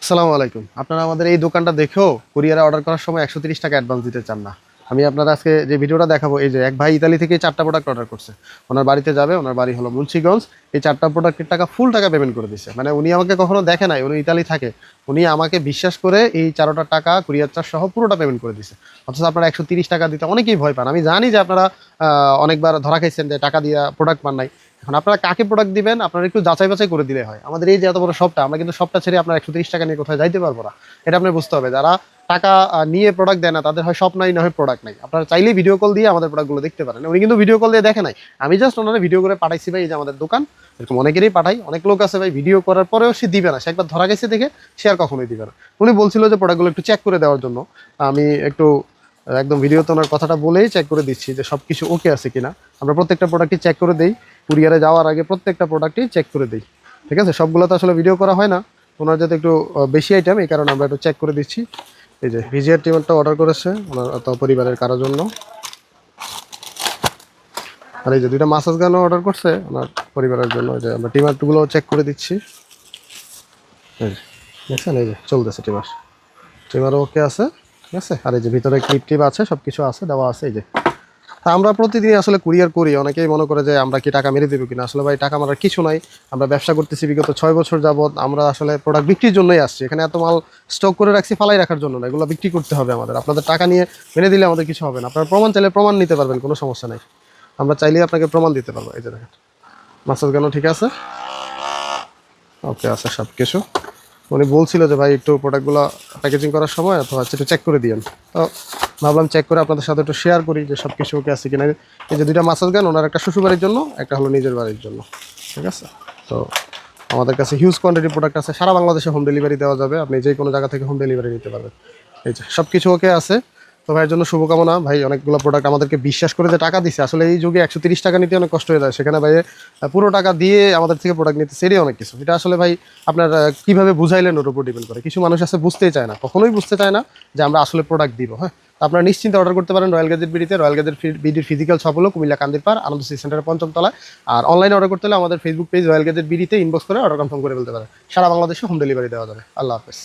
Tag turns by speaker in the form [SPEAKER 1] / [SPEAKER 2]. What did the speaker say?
[SPEAKER 1] আসসালামু আলাইকুম। আপনারা আমাদের এই দোকানটা দেখেও কুরিয়ারে অর্ডার করার সময় ১৩০ টাকা অ্যাডভান্স দিতে চান না। আমি আপনার আজকে যে ভিডিওটা দেখাবো, এই যে এক ভাই ইতালি থেকে ৪টা প্রোডাক্ট অর্ডার করছে। ওনার বাড়িতে যাবে, ওনার বাড়ি হলো মুন্সিগঞ্জ। এই ৪টা প্রোডাক্টের টাকা ফুল টাকা পেমেন্ট করে দিছে। মানে উনি আমাকে কখনো দেখে নাই, উনি ইতালি থাকে। উনি আমাকে বিশ্বাস করে এই ৪টা টাকা কুরিয়ার চার্জ সহ পুরোটা পেমেন্ট করে দিছে। অথচ আপনারা ১৩০ টাকা দিতে অনেকেই ভয় পান। আমি জানি যে আপনারা অনেকবার ধরা খাইছেন যে টাকা দিয়া প্রোডাক্ট পান নাই। এখন আপনারা কাকে প্রোডাক্ট দিবেন আপনারা একটু যাচাই বাছাই করে দিলে হয়। আমাদের এই যে এত বড় শপটা, আমরা কিন্তু শপটা ছেড়ে আপনার ১৩০ টাকা নিয়ে কোথায় যাইতে পারবো না। এটা আপনার বুঝতে হবে। যারা টাকা নিয়ে প্রোডাক্ট দেয় না তাদের হয় শপ নাই, না হয় প্রোডাক্ট নাই। আপনারা চাইলেই ভিডিও কল দিয়ে আমাদের প্রোডাক্টগুলো দেখতে পারেন। উনি কিন্তু ভিডিও কল দিয়ে দেখে নাই, আমি জাস্ট ওনারা ভিডিও করে পাঠাইছি ভাই, এই যে আমাদের দোকান। এরকম অনেকেরই পাঠাই, অনেক লোক আছে ভাই ভিডিও করার পরেও সে দিবে না, সে একবার ধরা গেছে দেখে সে আর কখনোই দিবে না। উনি বলছিল যে প্রোডাক্টগুলো একটু চেক করে দেওয়ার জন্য। আমি একটু একদম ভিডিওতে ওনার কথাটা বলেই চেক করে দিচ্ছি যে সব কিছু ওকে আছে কিনা। আমরা প্রত্যেকটা প্রোডাক্টই চেক করে দিই, কুরিয়ারে যাওয়ার আগে প্রত্যেকটা প্রোডাক্টই চেক করে দিই। ঠিক আছে, সবগুলো তো আসলে ভিডিও করা হয় না, ওনার যাতে একটু বেশি আইটেম, এই কারণে আমরা একটু চেক করে দিচ্ছি। এই যে ভিজিআর টিমারটা অর্ডার করেছে ওনার পরিবারের কারোর জন্য। আর এই যে দুইটা মাসাজ গানও অর্ডার করছে ওনার পরিবারের জন্য। যে আমরা টিমারগুলো চেক করে দিচ্ছি। এই যে দেখছেন, এই যে চলতেছে টিমার, টিমারও ওকে আছে। ঠিক আছে, আর এই যে ভিতরে ক্লিপ টিপ আছে, সব কিছু আছে, দেওয়া আছে। এই যে তা আমরা প্রতিদিন আসলে কুরিয়ার করি। অনেকেই মনে করে যে আমরা কি টাকা মেরে দেবো কিনা। আসলে ভাই টাকা মারার কিছু নাই। আমরা ব্যবসা করতেছি বিগত ৬ বছর যাবত। আমরা আসলে প্রোডাক্ট বিক্রির জন্যই আসছি। এখানে এত মাল স্টক করে রাখছি ফালাই রাখার জন্য না, এগুলো বিক্রি করতে হবে আমাদের। আপনাদের টাকা নিয়ে মেরে দিলে আমাদের কিছু হবে না। আপনারা প্রমাণ চাইলে প্রমাণ নিতে পারবেন, কোনো সমস্যা নেই। আমরা চাইলেই আপনাকে প্রমাণ দিতে পারবো। এই যে দেখেন, মাসাজ গানও ঠিক আছে, ওকে আছে সব কিছু। উনি বলছিল যে ভাই একটু প্রোডাক্টগুলো প্যাকেজিং করার সময় অথবা একটু চেক করে দিয়েন। তো ভাবলাম চেক করে আপনাদের সাথে একটু শেয়ার করি যে সব কিছু ওকে আছে কিনা। এই যে দুইটা মাসাজ গান, ওনার একটা শ্বশুর বাড়ির জন্য, একটা হলো নিজের বাড়ির জন্য। ঠিক আছে, তো আমাদের কাছে হিউজ কোয়ান্টিটি প্রোডাক্ট আছে। সারা বাংলাদেশে হোম ডেলিভারি দেওয়া যাবে, আপনি যে কোনো জায়গা থেকে হোম ডেলিভারি নিতে পারবেন। এই যে সব কিছু ওকে আছে। তো ভাইয়ের জন্য শুভকামনা। ভাই অনেকগুলো প্রোডাক্ট আমাদেরকে বিশ্বাস করে যে টাকা দিচ্ছে। আসলে এই যুগে ১৩০ টাকা নিতে অনেক কষ্ট হয়ে যায়, সেখানে ভাই পুরো টাকা দিয়ে আমাদের থেকে প্রোডাক্ট নিতে সেটাই অনেক কিছু। এটা আসলে ভাই আপনার কীভাবে বুঝাইলেন ওর উপর ডিপেন্ড করে। কিছু মানুষ আছে বুঝতেই চায় না, কখনোই বুঝতে চায় না যে আমরা আসলে প্রোডাক্ট দিব। হ্যাঁ, আপনারা নিশ্চিন্তে অর্ডার করতে পারেন রয়্যাল গ্যাজেট বিডিতে। রয়্যাল গ্যাজেট বিডির ফিজিক্যাল শপ হলো কুমিল্লা কান্দিরপাড় আনন্দ সিটি সেন্টারের ৫ম তলায়। আর অনলাইনে অর্ডার করতে হলে আমাদের ফেসবুক পেজ রয়্যাল গ্যাজেট বিডিতে ইনবক্স করে অর্ডার কনফার্ম করে ফেলতে পারেন। সারা বাংলাদেশে হোম ডেলিভারি দেওয়া যাবে। আল্লাহ হাফেজ।